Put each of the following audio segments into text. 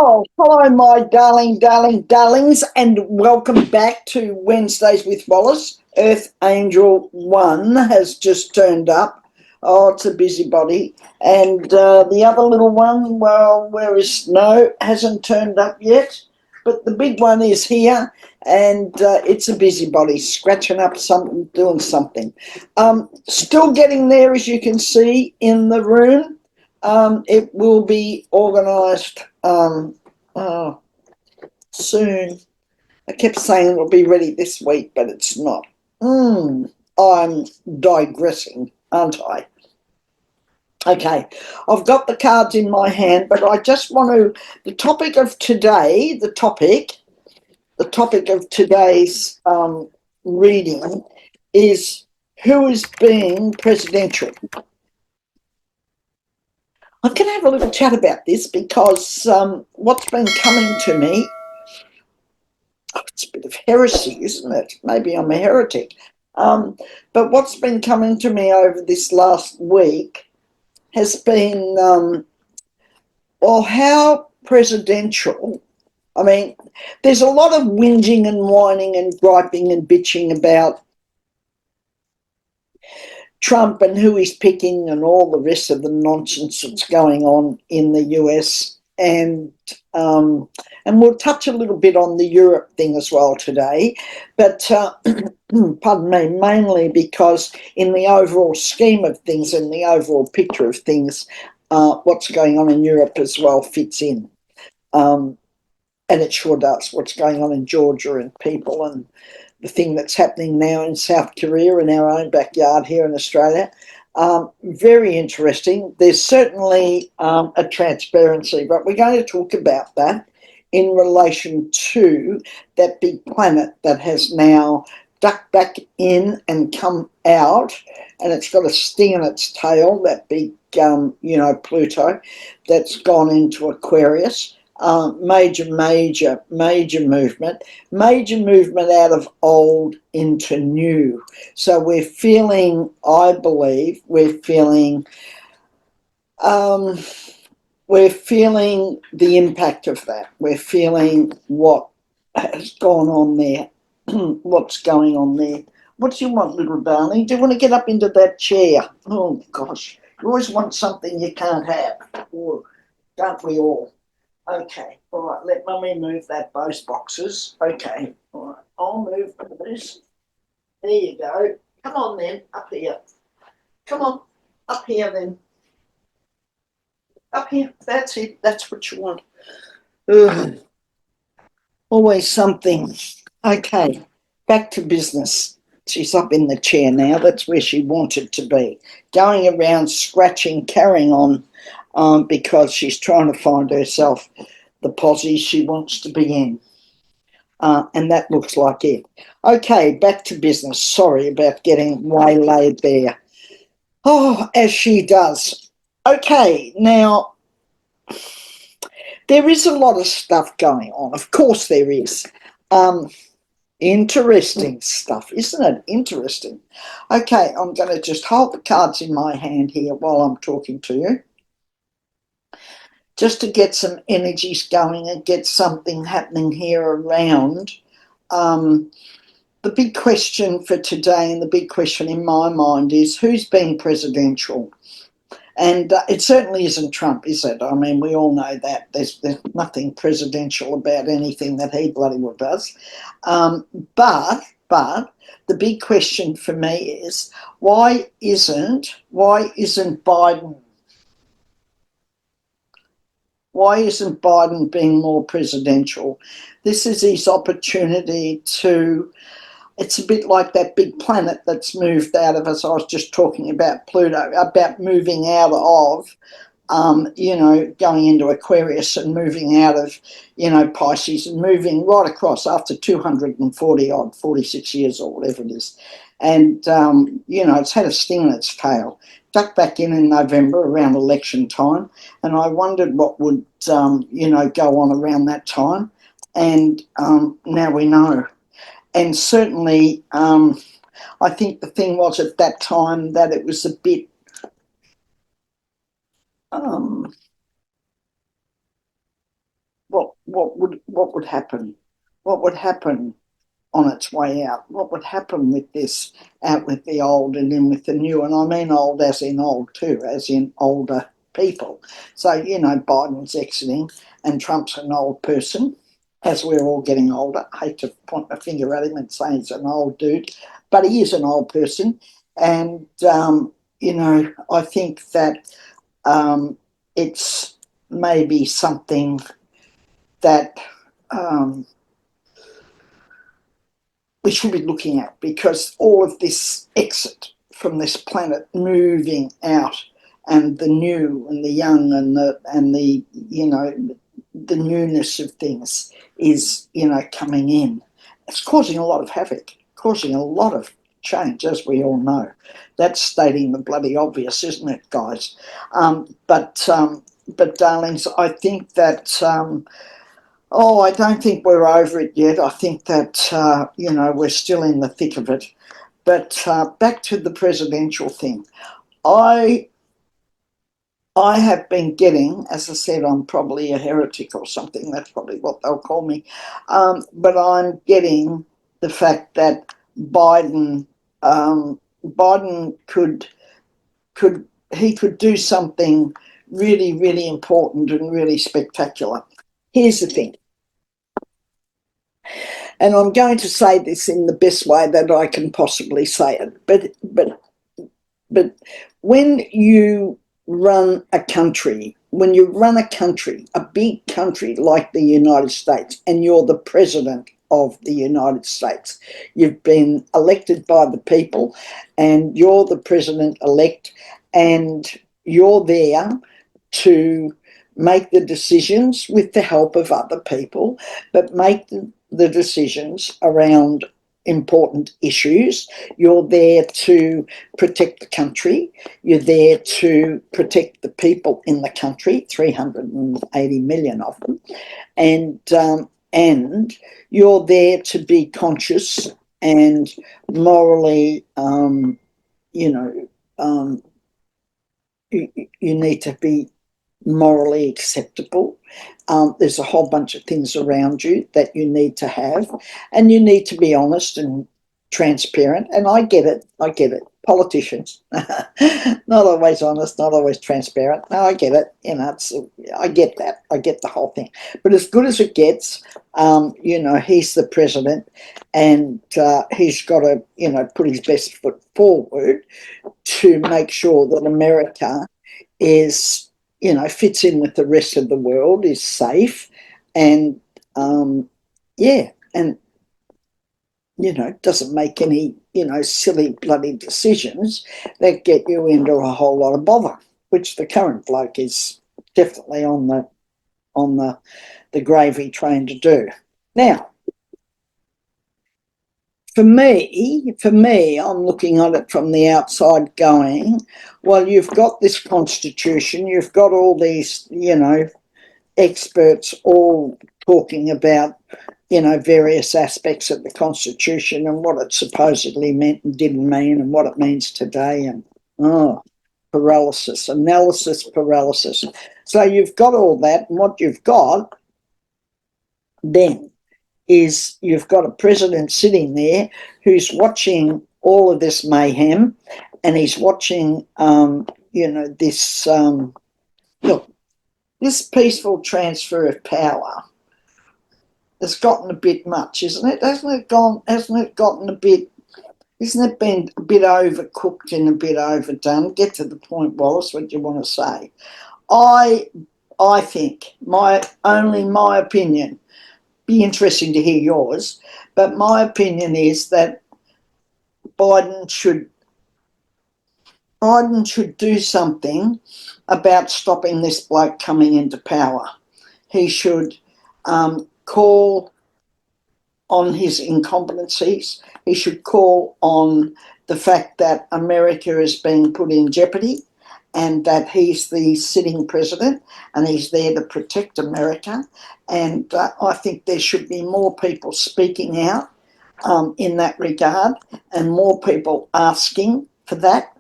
Oh, hello, my darlings, and welcome back to Wednesdays with Wallis. Earth Angel 1 has just turned up. Oh, it's a busybody. And the other little one, well, where is Snow? Hasn't turned up yet. But the big one is here, and it's a busybody, scratching up something, doing something. Still getting there, as you can see in the room. It will be organised soon. I kept saying it'll be ready this week, but it's not. I'm digressing, aren't I? Okay, I've got the cards in my hand, but I just want to, the topic of today, the topic of today's reading is who is being presidential. I'm going to have a little chat about this because what's been coming to me, it's a bit of heresy, isn't it? Maybe I'm a heretic. But what's been coming to me over this last week has been, well, how presidential. I mean, there's a lot of whinging and whining and griping and bitching about Trump and who he's picking and all the rest of the nonsense that's going on in the US. And we'll touch a little bit on the Europe thing as well today. But, pardon me, mainly because in the overall scheme of things, in the overall picture of things, what's going on in Europe as well fits in. And it sure does. What's going on in Georgia and people and the thing that's happening now in South Korea in our own backyard here in Australia. Very interesting. There's certainly a transparency, but we're going to talk about that in relation to that big planet that has now ducked back in and come out, and it's got a sting in its tail, that big, Pluto, that's gone into Aquarius. Major movement out of old into new. So we're feeling, I believe, we're feeling the impact of that. We're feeling what has gone on there, what's going on there. What do you want, little darling? Do you want to get up into that chair? Oh, gosh. You always want something you can't have. Or don't we all? Okay, all right, let Mummy move those boxes. Okay, all right, I'll move this. There you go. Come on then, up here. Come on, up here then. Up here, that's it, that's what you want. Ugh. Always something. Okay, back to business. She's up in the chair now, that's where she wanted to be. Going around scratching, carrying on, because she's trying to find herself the posse she wants to be in. And that looks like it. Okay, back to business. Sorry about getting waylaid there. Oh, as she does. Okay, now, there is a lot of stuff going on. Of course there is. Interesting stuff, isn't it? Interesting. Okay, I'm going to just hold the cards in my hand here while I'm talking to you, just to get some energies going and get something happening here around. The big question for today, and the big question in my mind, is who's being presidential? And it certainly isn't Trump, is it? I mean, we all know that. There's nothing presidential about anything that he bloody well does. But the big question for me is, why isn't Biden? Why isn't Biden being more presidential? This is his opportunity to, it's a bit like that big planet that's moved out of us. I was just talking about Pluto, about moving out of, going into Aquarius and moving out of, Pisces and moving right across after 46 years or whatever it is. And, it's had a sting in its tail. Ducked back in November around election time, and I wondered what would, go on around that time. And now we know. And certainly, I think the thing was at that time that it was a bit, what would happen? What would happen on its way out? What would happen with this, out with the old and in with the new? And I mean old as in old too, as in older people. So, you know, Biden's exiting and Trump's an old person, as we're all getting older. I hate to point my finger at him and say he's an old dude, but he is an old person. And, you know, I think that it's maybe something that we should be looking at, because all of this exit from this planet, moving out, and the new and the young and the you know, the newness of things is, you know, coming in. It's causing a lot of havoc, causing a lot of change, as we all know. That's stating the bloody obvious, isn't it, guys? But darlings, I think that oh, I don't think we're over it yet. I think that, you know, we're still in the thick of it. But back to the presidential thing. I have been getting, as I said, I'm probably a heretic or something. That's probably what they'll call me. But I'm getting the fact that Biden could he could do something really, really important and really spectacular. Here's the thing. And I'm going to say this in the best way that I can possibly say it. But when you run a country, a big country like the United States, and you're the president of the United States, you've been elected by the people, and you're the president-elect, and you're there to make the decisions with the help of other people, but make the decisions around important issues. You're there to protect the country. You're there to protect the people in the country, 380 million of them. And you're there to be conscious and morally, you know, you need to be morally acceptable. There's a whole bunch of things around you that you need to have, and you need to be honest and transparent. And I get it. Politicians, not always honest, not always transparent. No, I get it. You know, I get that. I get the whole thing. But as good as it gets, you know, he's the president, and he's got to, you know, put his best foot forward to make sure that America is, you know, fits in with the rest of the world, is safe, and yeah, and, you know, doesn't make any, you know, silly bloody decisions that get you into a whole lot of bother, which the current bloke is definitely on the gravy train to do. Now, for me, I'm looking at it from the outside going, well, you've got this constitution, you've got all these, you know, experts all talking about, you know, various aspects of the constitution and what it supposedly meant and didn't mean and what it means today, and analysis paralysis. So you've got all that, and what you've got then is you've got a president sitting there who's watching all of this mayhem, and he's watching, you know, this, look, this peaceful transfer of power has gotten a bit much, isn't it? Hasn't it gotten a bit, isn't it been a bit overcooked and a bit overdone? Get to the point, Wallis, what do you want to say? I think, my opinion, be interesting to hear yours, but my opinion is that Biden should do something about stopping this bloke coming into power. He should call on his incompetencies. He should call on the fact that America is being put in jeopardy, and that he's the sitting president and he's there to protect America. And I think there should be more people speaking out in that regard, and more people asking for that.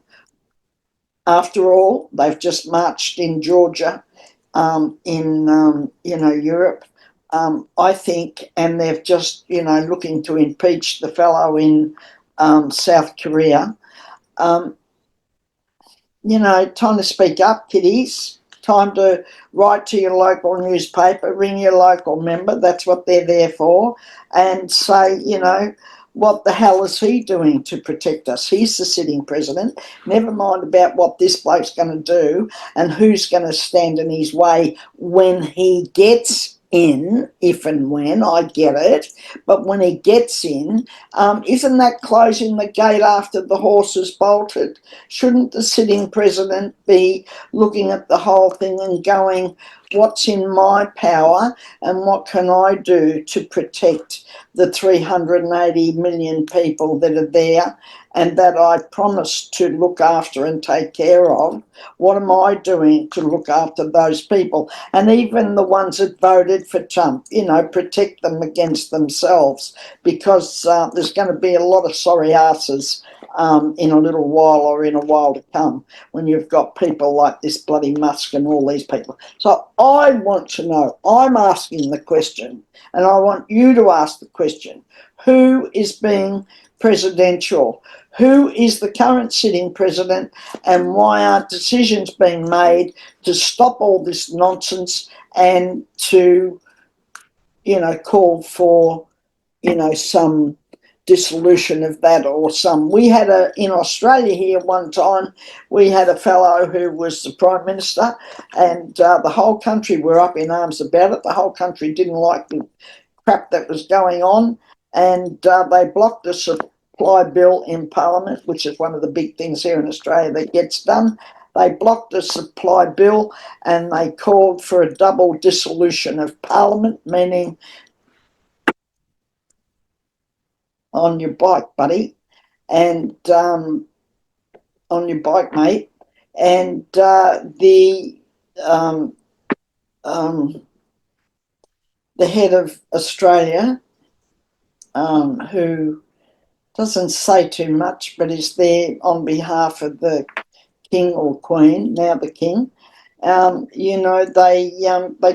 After all, they've just marched in Georgia, in you know, Europe. I think, and they've just, looking to impeach the fellow in South Korea. Um, time to speak up, kiddies. Time to write to your local newspaper, ring your local member. That's what they're there for. And say, what the hell is he doing to protect us? He's the sitting president. Never mind about what this bloke's going to do and who's going to stand in his way when he gets in, if and when, I get it. But when he gets in, isn't that closing the gate after the horse has bolted? Shouldn't the sitting president be looking at the whole thing and going, what's in my power and what can I do to protect the 380 million people that are there and that I promised to look after and take care of? What am I doing to look after those people? And even the ones that voted for Trump, protect them against themselves, because there's going to be a lot of sorry asses in a little while or in a while to come when you've got people like this bloody Musk and all these people. So I want to know, I'm asking the question, and I want you to ask the question, who is being presidential? Who is the current sitting president, and why aren't decisions being made to stop all this nonsense and to, call for, some dissolution of that or some. We had in Australia here one time, we had a fellow who was the Prime Minister, and the whole country were up in arms about it. The whole country didn't like the crap that was going on, and they blocked a supply bill in Parliament, which is one of the big things here in Australia that gets done. They blocked the supply bill and they called for a double dissolution of Parliament, meaning on your bike, buddy, and on your bike, mate. And um, the head of Australia, who doesn't say too much, but is there on behalf of the King or Queen, now the King. They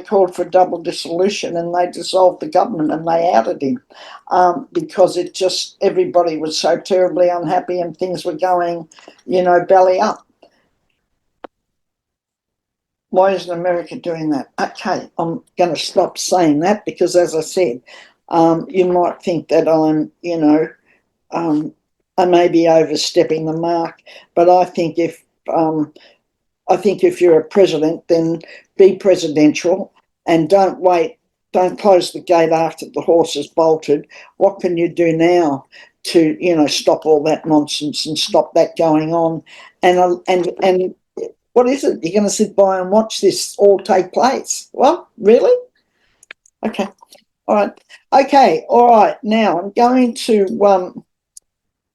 called for a double dissolution and they dissolved the government and they outed him because everybody was so terribly unhappy and things were going, belly up. Why isn't America doing that? Okay, I'm going to stop saying that because, as I said, you might think that I may be overstepping the mark, but I think if you're a president, then be presidential and don't wait. Don't close the gate after the horse has bolted. What can you do now to stop all that nonsense and stop that going on? And what is it? You're going to sit by and watch this all take place? What? Really? Okay. All right. Okay. All right. Now I'm going to.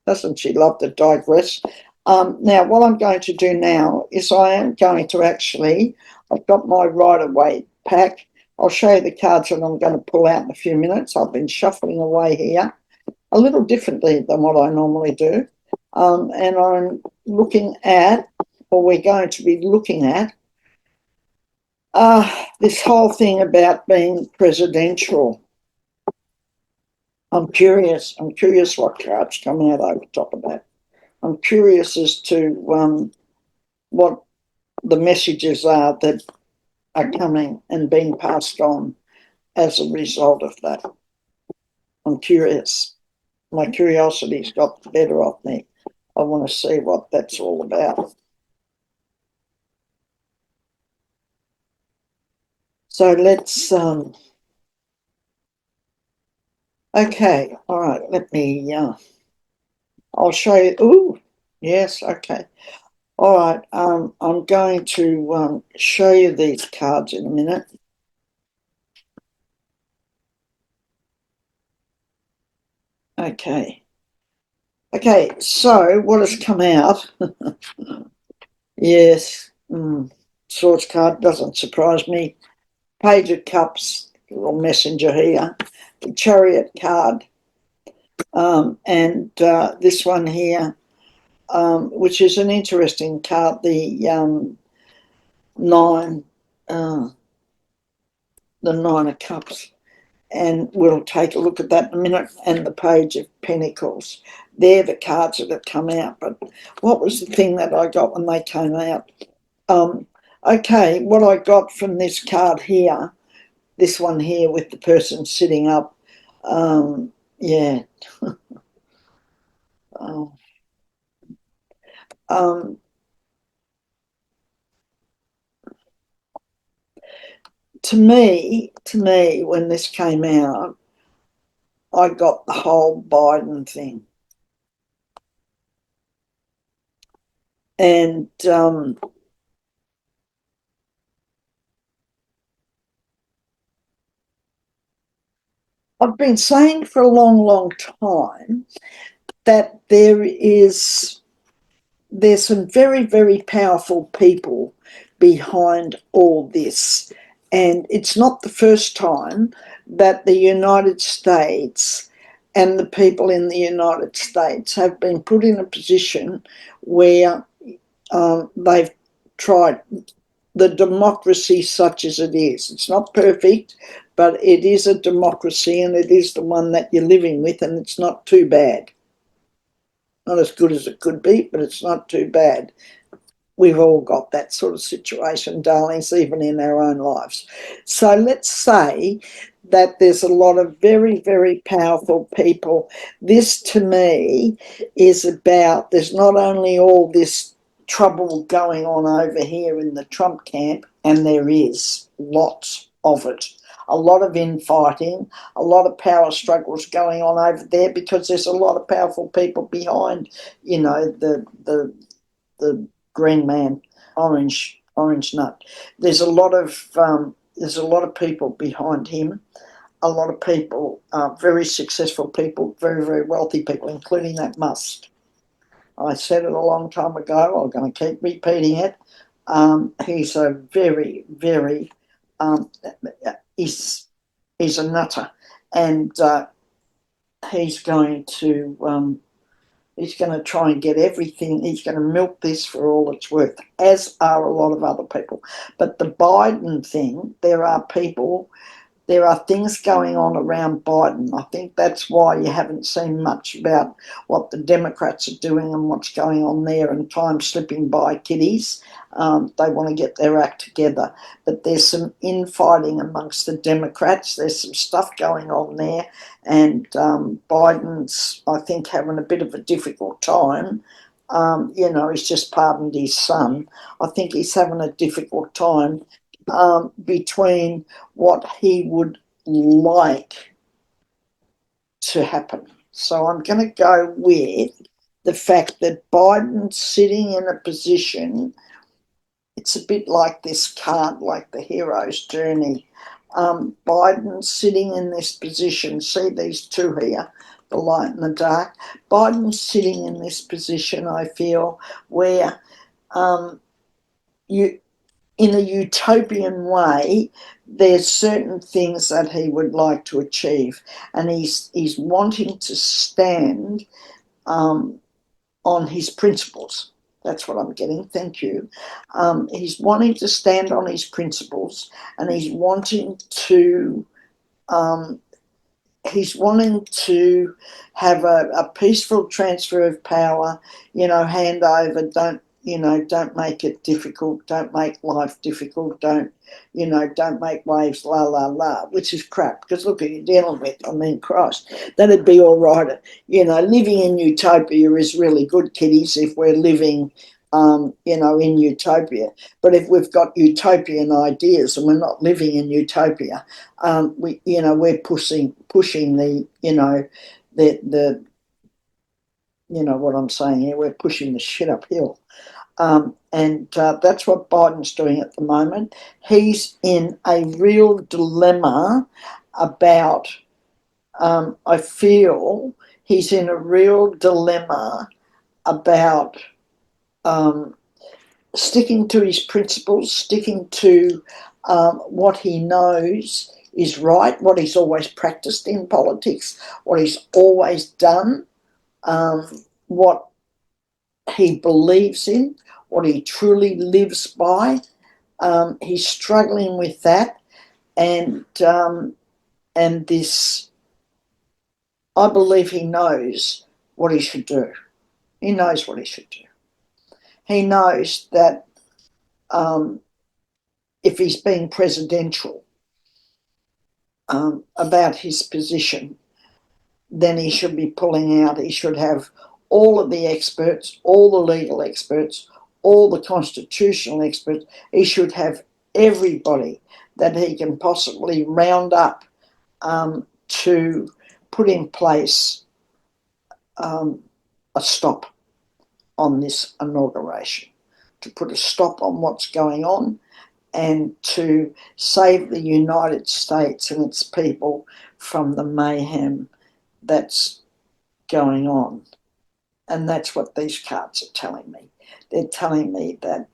Doesn't she love to digress? Now, what I'm going to do now is I am going to I've got my Rider-Waite pack. I'll show you the cards that I'm going to pull out in a few minutes. I've been shuffling away here a little differently than what I normally do. And I'm looking at, or we're going to be looking at, this whole thing about being presidential. I'm curious what cards come out over top of that. I'm curious as to what the messages are that are coming and being passed on as a result of that. I'm curious. My curiosity's got the better of me. I want to see what that's all about. So let's, okay, all right, let me, I'll show you. Ooh, yes, okay. All right, I'm going to show you these cards in a minute. Okay. Okay, so what has come out? Yes, Swords card doesn't surprise me. Page of Cups, little messenger here. The Chariot card, and this one here, which is an interesting card. The nine, the Nine of Cups. and we'll take a look at that in a minute, and the Page of Pentacles. They're the cards that have come out. But what was the thing that I got when they came out? Okay, what I got from this card here, this one here with the person sitting up, yeah. Oh. To me, when this came out, I got the whole Biden thing. And I've been saying for a long, long time that there's some very, very powerful people behind all this. And it's not the first time that the United States and the people in the United States have been put in a position where they've tried the democracy such as it is. It's not perfect, but it is a democracy, and it is the one that you're living with, and it's not too bad. Not as good as it could be, but it's not too bad. We've all got that sort of situation, darlings, even in our own lives. So let's say that there's a lot of very, very powerful people. This, to me, is about, there's not only all this trouble going on over here in the Trump camp, and there is lots of it. A lot of infighting, a lot of power struggles going on over there, because there's a lot of powerful people behind, you know, the green man, orange nut. There's a lot of people behind him. A lot of people, very successful people, very, very wealthy people, including that Musk. I said it a long time ago. I'm going to keep repeating it. He's a very, very, he's a nutter, and he's going to try and get everything. He's going to milk this for all it's worth, as are a lot of other people. But the Biden thing, there are things going on around Biden. I think that's why you haven't seen much about what the Democrats are doing and what's going on there, and time slipping by, kiddies. They want to get their act together. But there's some infighting amongst the Democrats. There's some stuff going on there. And Biden's, I think, having a bit of a difficult time. He's just pardoned his son. I think he's having a difficult time between what he would like to happen. So I'm going to go with the fact that Biden's sitting in a position, it's a bit like this card, like the hero's journey. Biden's sitting in this position, see these two here, the light and the dark. Biden's sitting in this position, I feel, where in a utopian way, there's certain things that he would like to achieve, and he's wanting to stand on his principles. That's what I'm getting. Thank you. He's wanting to stand on his principles, and he's wanting to have a peaceful transfer of power. Hand over. Don't make it difficult. Don't make life difficult. Don't make waves, la, la, la, which is crap, because look what you're dealing with. I mean, Christ, that'd be all right. Living in utopia is really good, kiddies, if we're living, in utopia. But if we've got utopian ideas and we're not living in utopia, we're pushing the, what I'm saying here, we're pushing the shit uphill. And that's what Biden's doing at the moment. He's in a real dilemma about, I feel he's in a real dilemma about sticking to his principles, sticking to what he knows is right, what he's always practiced in politics, what he's always done, what he believes in, what he truly lives by. He's struggling with that, and And this, I believe he knows what he should do. He knows what he should do. He knows that if he's being presidential about his position, then he should be pulling out. He should have all of the experts, all the legal experts, all the constitutional experts. He should have everybody that he can possibly round up to put in place a stop on this inauguration, to put a stop on what's going on, and to save the United States and its people from the mayhem that's going on. And that's what these cards are telling me. They're telling me that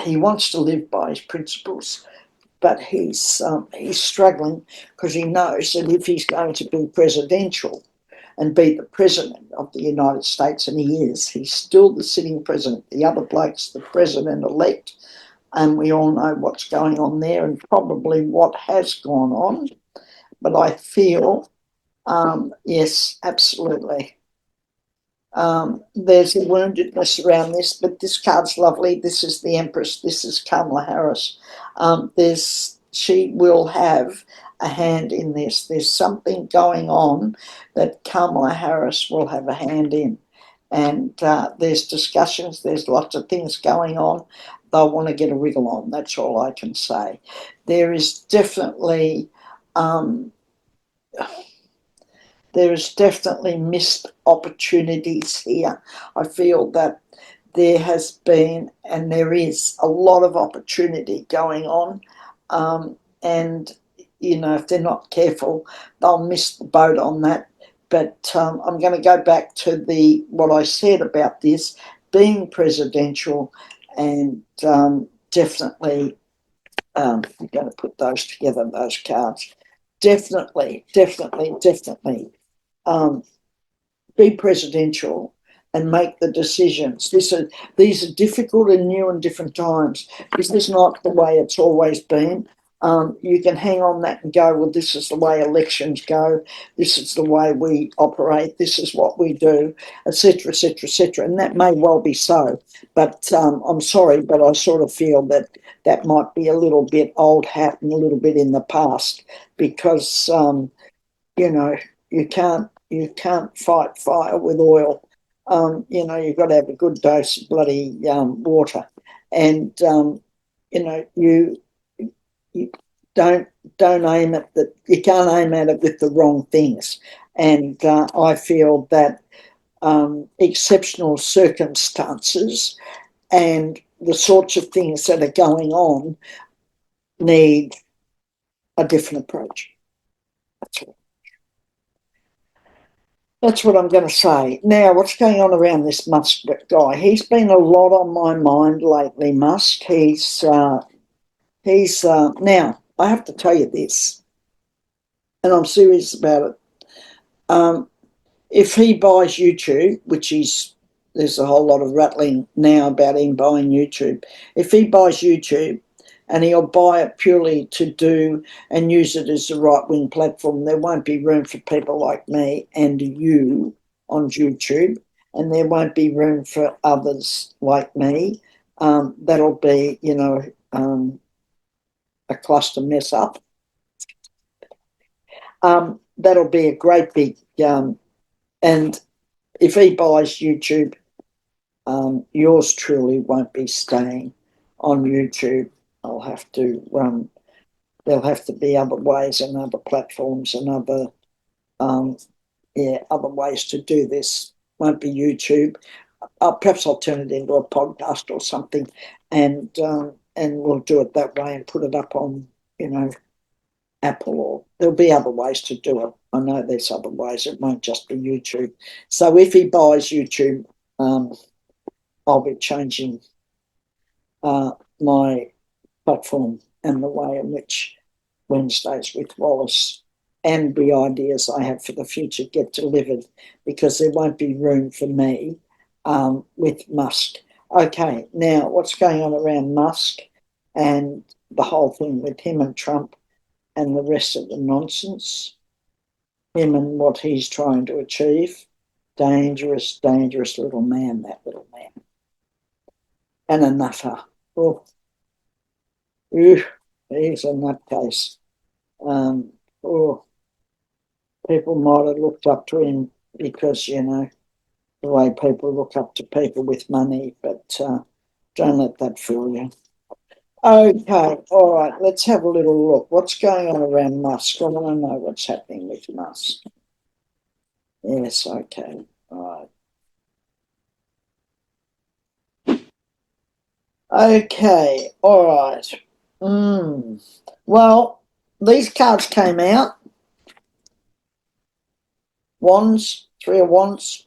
he wants to live by his principles, but he's struggling because he knows that if he's going to be presidential and be the president of the United States, and he is, he's still the sitting president. The other bloke's the president-elect, and we all know what's going on there and probably what has gone on. But I feel, yes, absolutely. There's a woundedness around this, but this card's lovely. This is the Empress. This is Kamala Harris. She will have a hand in this. There's something going on that Kamala Harris will have a hand in. And there's discussions, there's lots of things going on. They'll want to get a wriggle on. That's all I can say. There is definitely missed opportunities here. I feel that there has been and there is a lot of opportunity going on. And, you know, if they're not careful, they'll miss the boat on that. But I'm going to go back to what I said about this being presidential, and definitely I'm going to put those together, those cards. Definitely be presidential and make the decisions. These are difficult and new and different times. This is not the way it's always been. You can hang on that and go, well, this is the way elections go. This is the way we operate. This is what we do, etc., etc., etc. And that may well be so. But I'm sorry, but I sort of feel that that might be a little bit old hat and a little bit in the past, because, you know, you can't fight fire with oil. You know, you've got to have a good dose of bloody water. And, you know, you don't aim at that. You can't aim at it with the wrong things. And I feel that exceptional circumstances and the sorts of things that are going on need a different approach. That's what I'm going to say. Now, what's going on around this Musk guy? He's been a lot on my mind lately, Musk. He's now, I have to tell you this, and I'm serious about it. If he buys YouTube, which there's a whole lot of rattling now about him buying YouTube. If he buys YouTube and he'll buy it purely to do and use it as a right-wing platform, there won't be room for people like me and you on YouTube, and there won't be room for others like me. That'll be, you know, a cluster mess up. That'll be a great big, and if he buys YouTube, yours truly won't be staying on YouTube. I'll have to there'll have to be other ways and other platforms and other other ways to do this. Won't be YouTube. Perhaps I'll turn it into a podcast or something, and we'll do it that way and put it up on, you know, Apple, or there'll be other ways to do it. I know there's other ways. It won't just be YouTube. So if he buys YouTube, I'll be changing my platform and the way in which Wednesdays with Wallis and the ideas I have for the future get delivered, because there won't be room for me with Musk. Okay, now what's going on around Musk and the whole thing with him and Trump and the rest of the nonsense, him and what he's trying to achieve. Dangerous, dangerous little man, that little man. And a nutter. Oh, he's a nutcase. Oh, people might have looked up to him because, you know, the way people look up to people with money, but don't let that fool you. Okay, all right, let's have a little look. What's going on around Musk? I want to know what's happening with Musk. Yes, okay, all right. Okay, all right. Well, these cards came out. Wands, Three of Wands.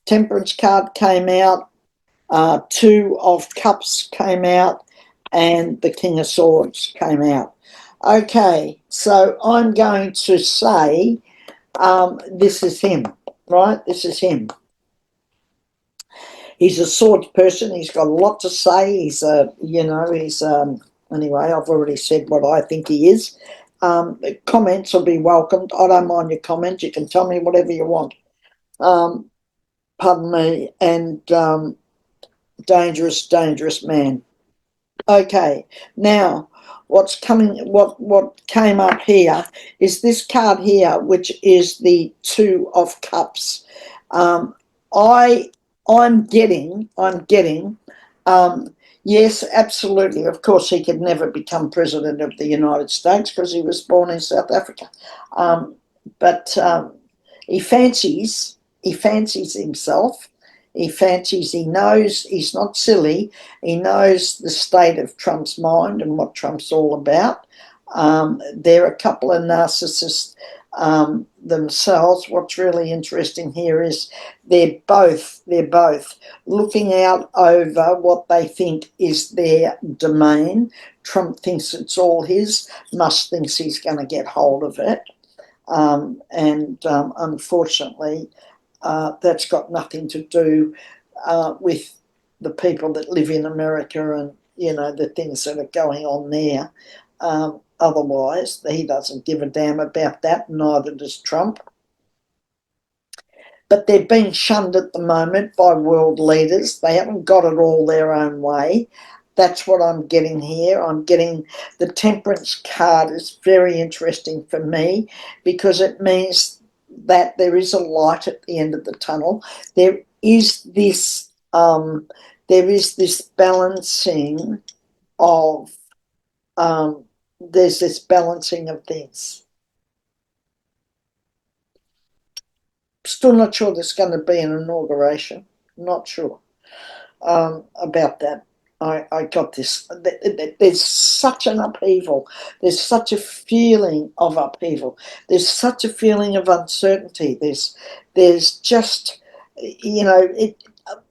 Temperance card came out. Two of Cups came out. And the King of Swords came out. Okay, so I'm going to say this is him, right? This is him. He's a swords person. He's got a lot to say. He's anyway, I've already said what I think he is. Comments will be welcomed. I don't mind your comments. You can tell me whatever you want. Pardon me. And dangerous, dangerous man. Okay, now what came up here is this card here, which is the Two of Cups. I'm getting, yes, absolutely. Of course, he could never become president of the United States because he was born in South Africa. But he fancies himself. He knows he's not silly. He knows the state of Trump's mind and what Trump's all about. They're a couple of narcissists themselves. What's really interesting here is they're both looking out over what they think is their domain. Trump thinks it's all his. Musk thinks he's going to get hold of it. Unfortunately, that's got nothing to do with the people that live in America and, you know, the things that are going on there. Otherwise, he doesn't give a damn about that, neither does Trump. But they're being shunned at the moment by world leaders. They haven't got it all their own way. That's what I'm getting here. I'm getting the Temperance card is very interesting for me because it means that there is a light at the end of the tunnel. There is this balancing of there's this balancing of things. Still not sure there's going to be an inauguration. Not sure about that. I got this. There's such an upheaval. There's such a feeling of upheaval. There's such a feeling of uncertainty. There's just, you know,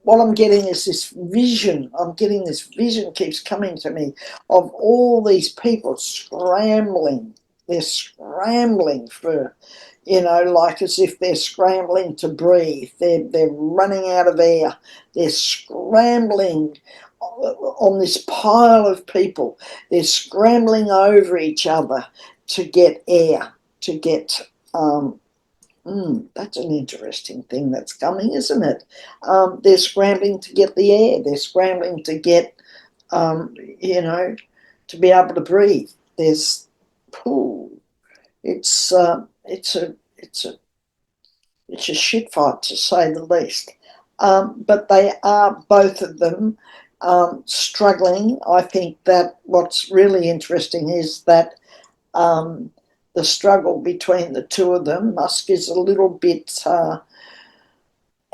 what I'm getting is this vision. I'm getting this vision keeps coming to me of all these people scrambling. They're scrambling for, you know, like as if they're scrambling to breathe. They're running out of air. They're scrambling on this pile of people. They're scrambling over each other to get air, to get that's an interesting thing that's coming, isn't it? They're scrambling to get the air. They're scrambling to get, you know, to be able to breathe. There's, it's a shit fight to say the least. But they are both of them struggling. I think that what's really interesting is that the struggle between the two of them. Musk is a little bit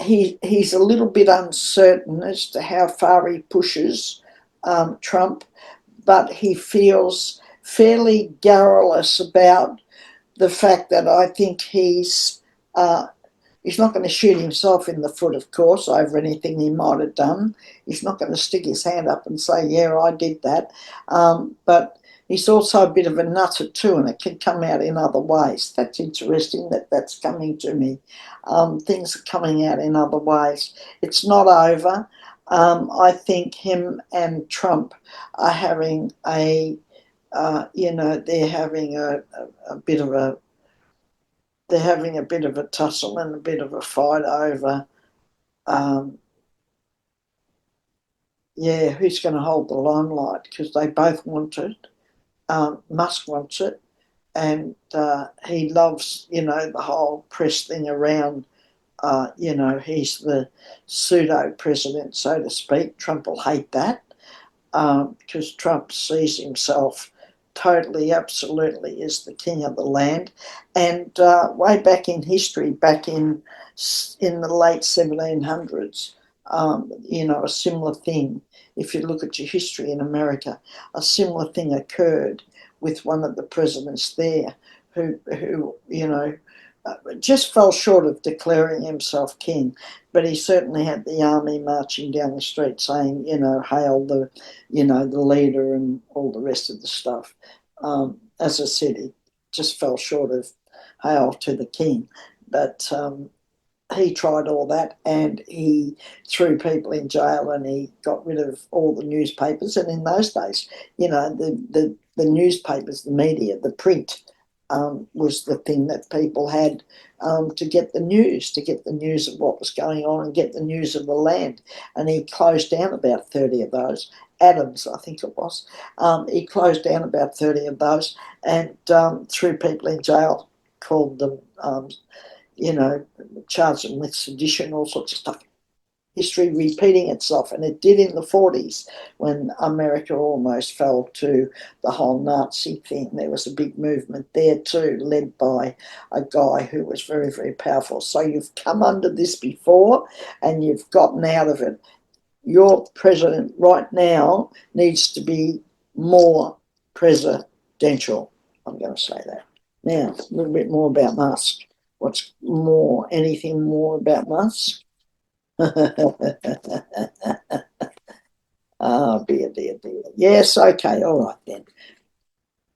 he's a little bit uncertain as to how far he pushes Trump, but he feels fairly garrulous about the fact that I think he's not going to shoot himself in the foot, of course, over anything he might have done. He's not going to stick his hand up and say, yeah, I did that. But he's also a bit of a nutter too, and it can come out in other ways. That's interesting that that's coming to me. Things are coming out in other ways. It's not over. I think him and Trump are having they're having a bit of a they're having a bit of a tussle and a bit of a fight over, um, who's going to hold the limelight, because they both want it. Musk wants it, and he loves, the whole press thing around. He's the pseudo president, so to speak. Trump will hate that, because Trump sees himself totally, absolutely as the king of the land. And way back in history, back in the late 1700s, a similar thing. If you look at your history in America, a similar thing occurred with one of the presidents there, who just fell short of declaring himself king, but he certainly had the army marching down the street saying, hail the leader and all the rest of the stuff. As I said, he just fell short of hail to the king, but he tried all that, and he threw people in jail, and he got rid of all the newspapers. And in those days, the newspapers, the media, the print, was the thing that people had, to get the news of what was going on and get the news of the land. And he closed down about 30 of those. Adams, I think it was. He closed down about 30 of those, and threw people in jail, called them, charged them with sedition, all sorts of stuff. History repeating itself, and it did in the 40s when America almost fell to the whole Nazi thing. There was a big movement there too, led by a guy who was very, very powerful. So you've come under this before and you've gotten out of it. Your president right now needs to be more presidential. I'm going to say that. Now, a little bit more about Musk. Anything more about Musk? Oh, dear, dear, dear. Yes, okay, all right then.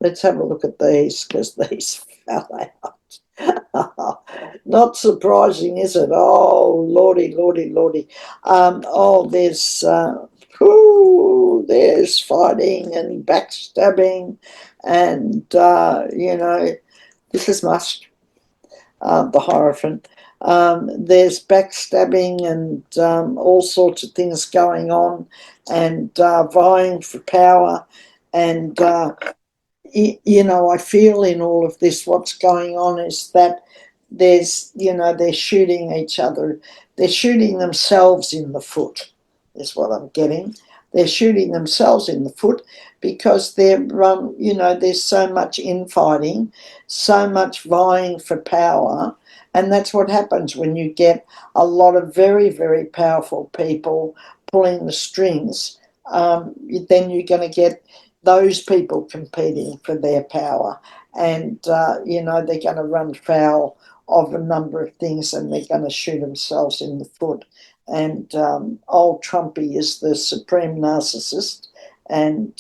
Let's have a look at these, because these fell out. Not surprising, is it? Oh, lordy, lordy, lordy. There's fighting and backstabbing, and, this is Musk, the Hierophant. There's backstabbing and all sorts of things going on, and vying for power. And, I feel in all of this, what's going on is that they're shooting each other. They're shooting themselves in the foot, is what I'm getting. They're shooting themselves in the foot, because there's so much infighting, so much vying for power. And that's what happens when you get a lot of very, very powerful people pulling the strings. Then you're going to get those people competing for their power. And, they're going to run foul of a number of things, and they're going to shoot themselves in the foot. And old Trumpy is the supreme narcissist, and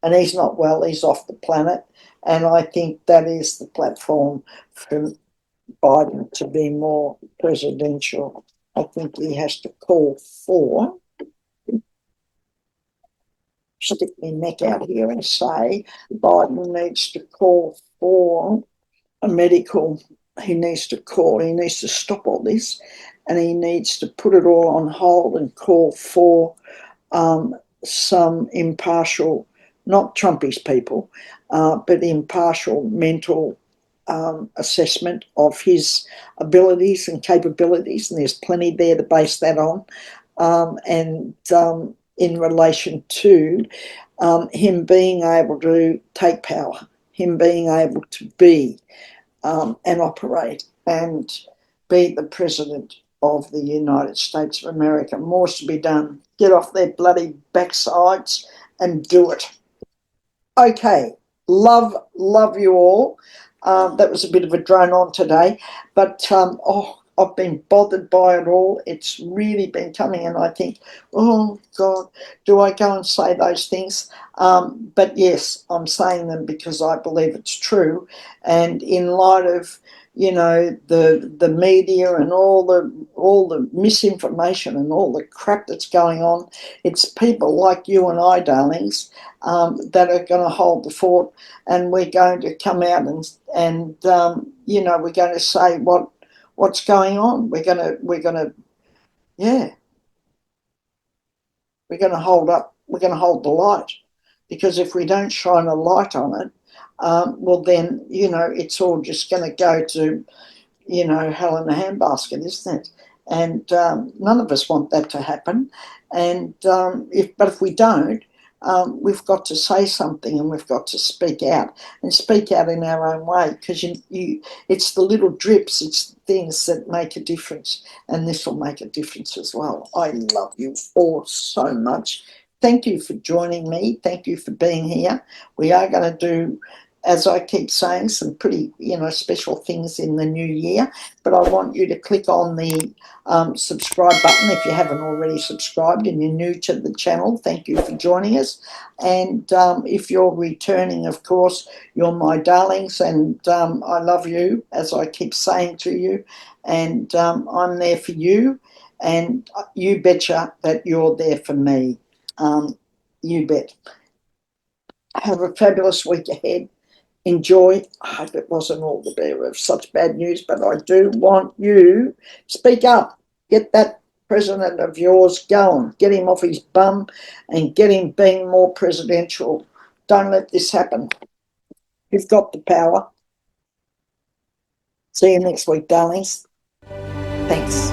he's not well, he's off the planet. And I think that is the platform for Biden to be more presidential. I think he has to call for, stick my neck out here and say, Biden needs to call for a medical, he needs to stop all this, and he needs to put it all on hold and call for some impartial, not Trumpy's people, but impartial mental assessment of his abilities and capabilities, and there's plenty there to base that on. And in relation to him being able to take power, him being able to be and operate and be the president of the United States of America. More's to be done. Get off their bloody backsides and do it. Okay, love you all. That was a bit of a drone on today, but I've been bothered by it all. It's really been coming, and I think, oh God, do I go and say those things? But yes, I'm saying them because I believe it's true, and in light of, you know, the media and all the misinformation and all the crap that's going on, it's people like you and I, darlings, that are going to hold the fort, and we're going to come out and you know, we're going to say what's going on. We're gonna yeah, we're going to hold up. We're going to hold the light, because if we don't shine a light on it, well then, you know, it's all just going to go to, you know, hell in a handbasket, isn't it? And none of us want that to happen. And if we don't, we've got to say something, and we've got to speak out, and speak out in our own way, because it's the little drips, it's the things that make a difference, and this will make a difference as well. I love you all so much. Thank you for joining me. Thank you for being here. We are going to do, as I keep saying, some pretty, you know, special things in the new year. But I want you to click on the subscribe button if you haven't already subscribed and you're new to the channel. Thank you for joining us. And if you're returning, of course, you're my darlings, and I love you, as I keep saying to you. And I'm there for you, and you betcha that you're there for me. You bet. Have a fabulous week ahead. Enjoy. I hope it wasn't all the bearer of such bad news, but I do want you to speak up. Get that president of yours going. Get him off his bum and get him being more presidential. Don't let this happen. You've got the power. See you next week, darlings. Thanks.